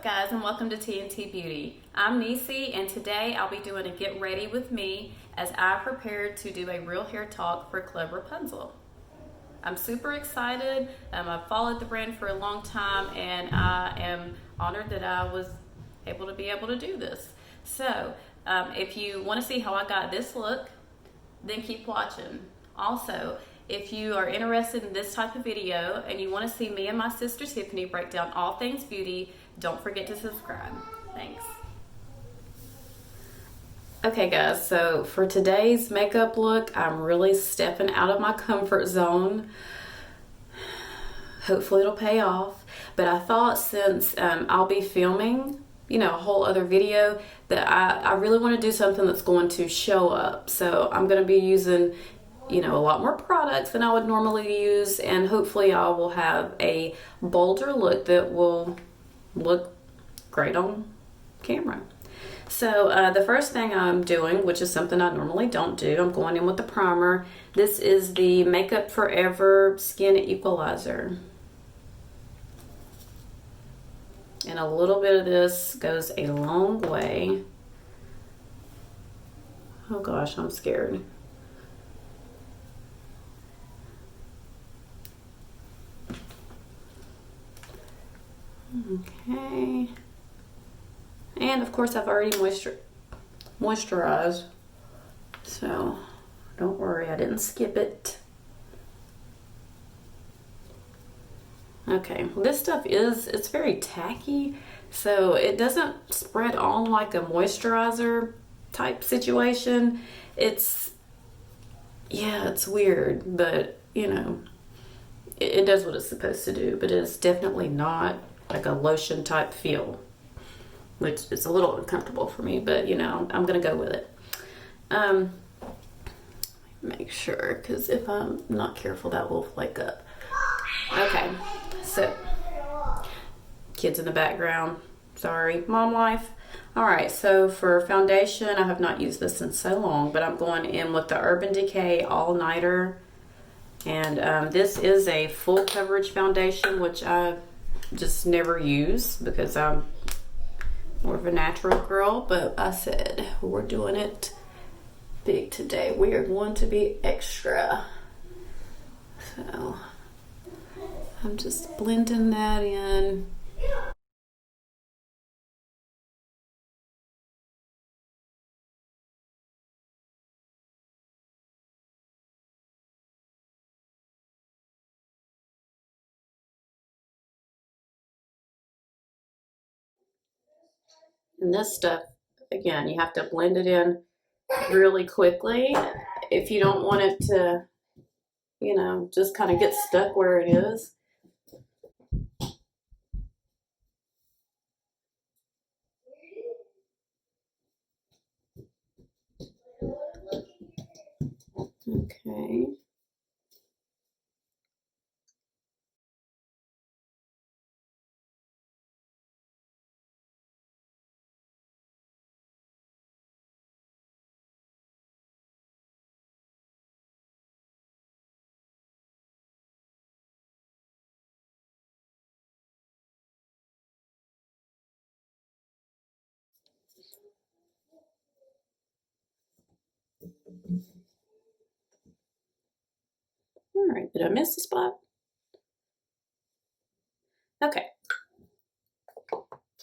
guys, and welcome to TNT Beauty. I'm Nisi, and today I'll be doing a get ready with me as I prepare to do a real hair talk for Club Rapunzel. I'm super excited. I've followed the brand for a long time, and I am honored that I was able to do this. So if you want to see how I got this look, then keep watching. Also, if you are interested in this type of video and you want to see me and my sister Tiffany break down all things beauty, don't forget to subscribe. Thanks. Okay guys, so for today's makeup look, I'm really stepping out of my comfort zone. Hopefully it'll pay off. But I thought since I'll be filming, a whole other video, that I really want to do something that's going to show up. So I'm going to be using a lot more products than I would normally use, and hopefully I will have a bolder look that will look great on camera. So the first thing I'm doing, which is something I normally don't do, I'm going in with the primer. This is the Makeup Forever Skin Equalizer. And a little bit of this goes a long way. Oh gosh, I'm scared. Okay, and of course I've already moisturized, so don't worry, I didn't skip it. Okay, well, this stuff it's very tacky, so it doesn't spread on like a moisturizer type situation. It's weird, but it does what it's supposed to do, but it's definitely not like a lotion type feel, which is a little uncomfortable for me, but I'm gonna go with it. Make sure, because if I'm not careful that will flake up. Okay, so kids in the background, sorry, mom life. All right, so for foundation, I have not used this in so long, but I'm going in with the Urban Decay All Nighter, and this is a full coverage foundation, which I just never use because I'm more of a natural girl, but I said we're doing it big today. We are going to be extra. So I'm just blending that in. And this stuff, again, you have to blend it in really quickly if you don't want it to, just kind of get stuck where it is. Okay. All right, did I miss a spot? Okay.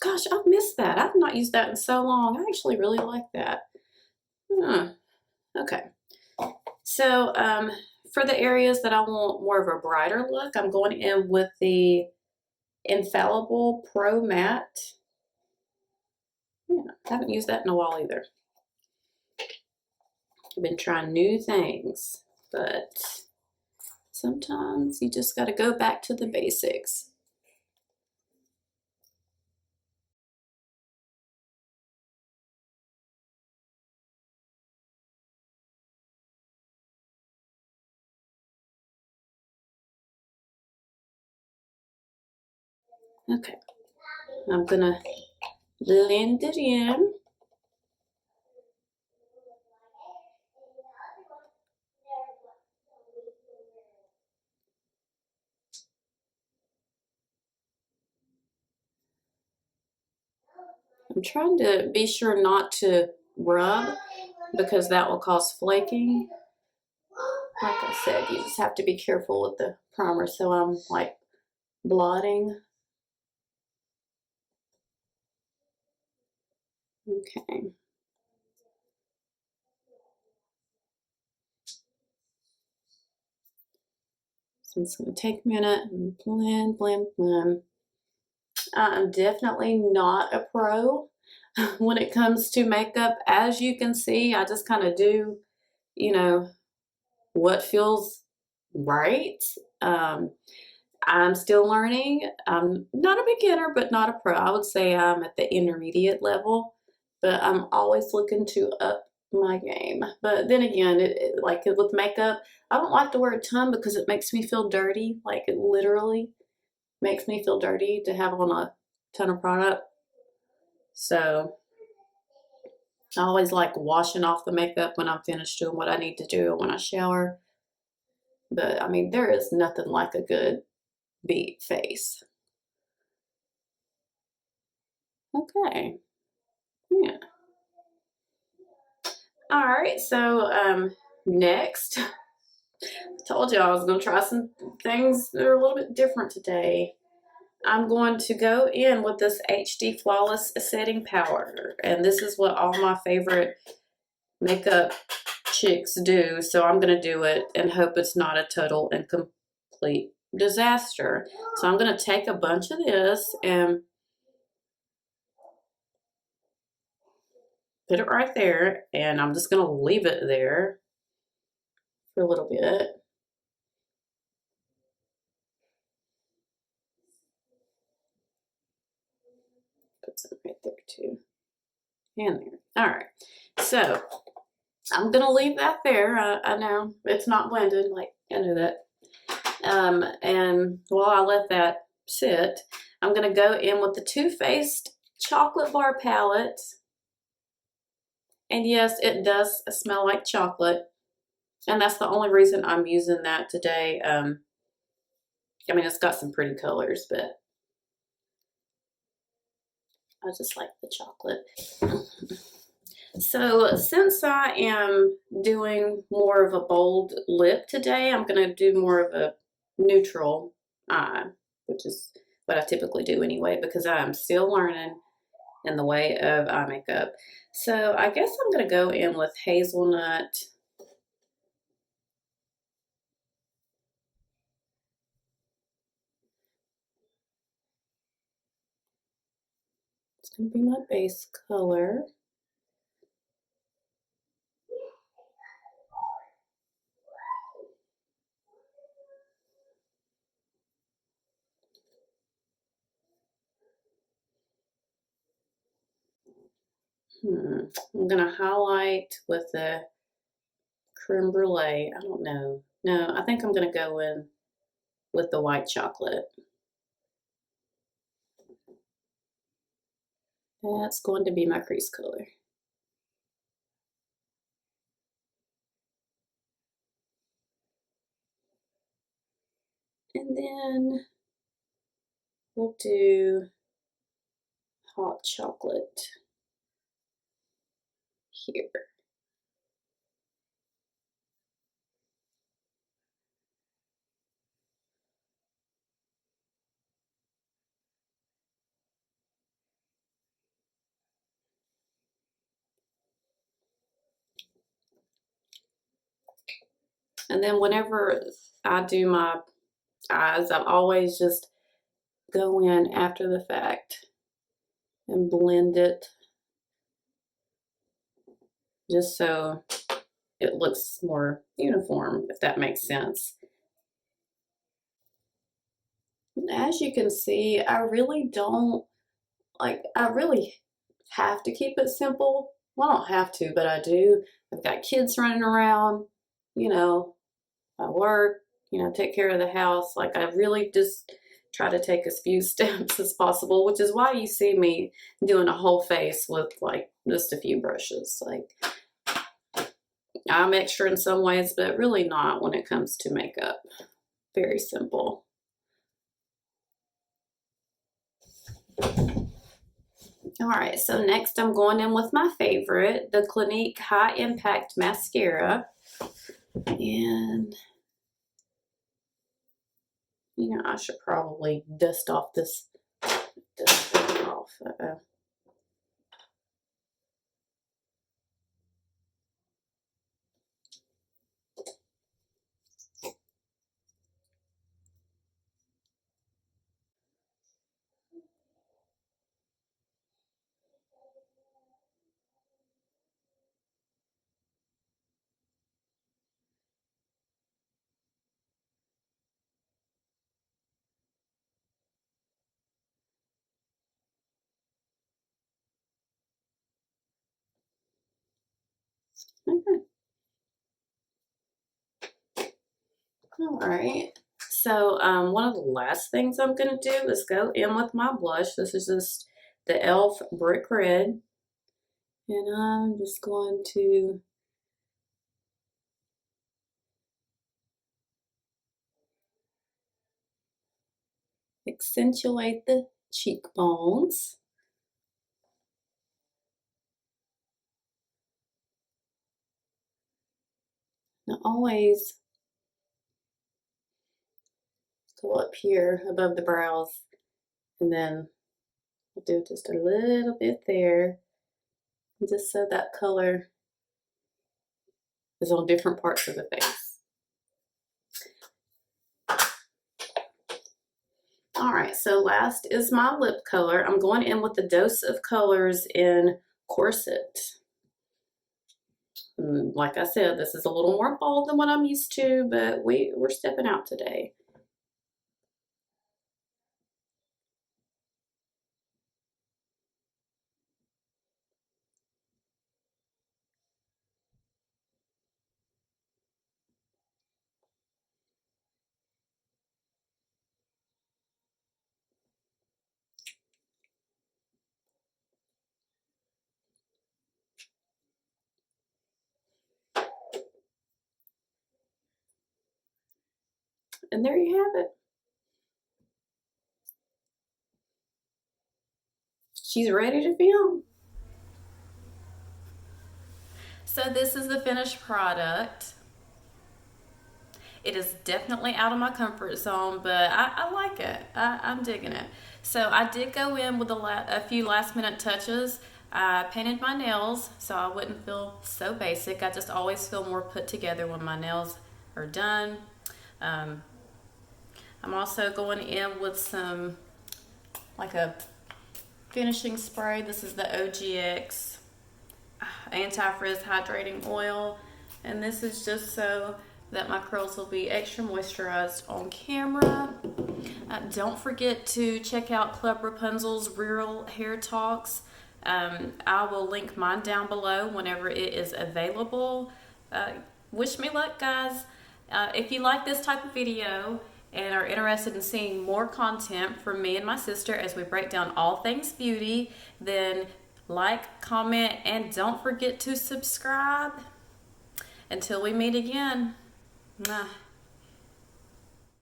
Gosh, I've missed that. I've not used that in so long. I actually really like that. Okay. So for the areas that I want more of a brighter look, I'm going in with the Infallible Pro Matte. Yeah, I haven't used that in a while either. I've been trying new things, but sometimes you just got to go back to the basics. Okay, I'm gonna blend it in. I'm trying to be sure not to rub because that will cause flaking. Like I said, you just have to be careful with the primer. So I'm like blotting. Okay. So it's going to take a minute and blend, blend, blend. I'm definitely not a pro when it comes to makeup. As you can see, I just kind of do, you know, what feels right. I'm still learning. I'm not a beginner, but not a pro. I would say I'm at the intermediate level, but I'm always looking to up my game. But then again, like with makeup, I don't like to wear a ton because it makes me feel dirty. Like it literally makes me feel dirty to have on a ton of product. So I always like washing off the makeup when I'm finished doing what I need to do when I shower. But I mean, there is nothing like a good beat face. Okay. Yeah. All right. So next, I told you I was going to try some things that are a little bit different today. I'm going to go in with this HD Flawless Setting Powder. And this is what all my favorite makeup chicks do. So I'm going to do it and hope it's not a total and complete disaster. So I'm going to take a bunch of this and put it right there. And I'm just going to leave it there for a little bit. Put some right there too. And there. All right. So I'm going to leave that there. I know it's not blended. Like, I know that. And while I let that sit, I'm going to go in with the Too Faced Chocolate Bar Palette. And yes, it does smell like chocolate. And that's the only reason I'm using that today. I mean, it's got some pretty colors, but I just like the chocolate. So since I am doing more of a bold lip today, I'm going to do more of a neutral eye, which is what I typically do anyway, because I'm still learning in the way of eye makeup. So I guess I'm going to go in with Hazelnut. It's going to be my base color. I'm going to highlight with the creme brulee. I don't know. No, I think I'm going to go in with the white chocolate. That's going to be my crease color. And then we'll do hot chocolate here. And then whenever I do my eyes, I always just go in after the fact and blend it just so it looks more uniform, if that makes sense. As you can see, I really don't, like, I really have to keep it simple. Well, I don't have to, but I do. I've got kids running around, you know, I work, you know, take care of the house. Like, I really just try to take as few steps as possible, which is why you see me doing a whole face with, like, just a few brushes. Like, I'm extra in some ways, but really not when it comes to makeup. Very simple. All right, so next I'm going in with my favorite, the Clinique High Impact Mascara. And, you know, I should probably dust off this, dust it off. Okay. All right. So one of the last things I'm going to do is go in with my blush. This is just the e.l.f. Brick Red. And I'm just going to accentuate the cheekbones. Now always go up here above the brows, and then I'll do just a little bit there, just so that color is on different parts of the face. All right, so last is my lip color. I'm going in with the Dose of Colors in Corset. Like I said, this is a little more bold than what I'm used to, but we're stepping out today. And there you have it. She's ready to film. So this is the finished product. It is definitely out of my comfort zone, but I like it. I'm digging it. So I did go in with a few last minute touches. I painted my nails so I wouldn't feel so basic. I just always feel more put together when my nails are done. I'm also going in with some, like a finishing spray. This is the OGX Anti-Frizz Hydrating Oil. And this is just so that my curls will be extra moisturized on camera. Don't forget to check out Club Rapunzel's Real Hair Talks. I will link mine down below whenever it is available. Wish me luck, guys. If you like this type of video and are interested in seeing more content from me and my sister as we break down all things beauty, then like, comment, and don't forget to subscribe. Until we meet again. Mwah.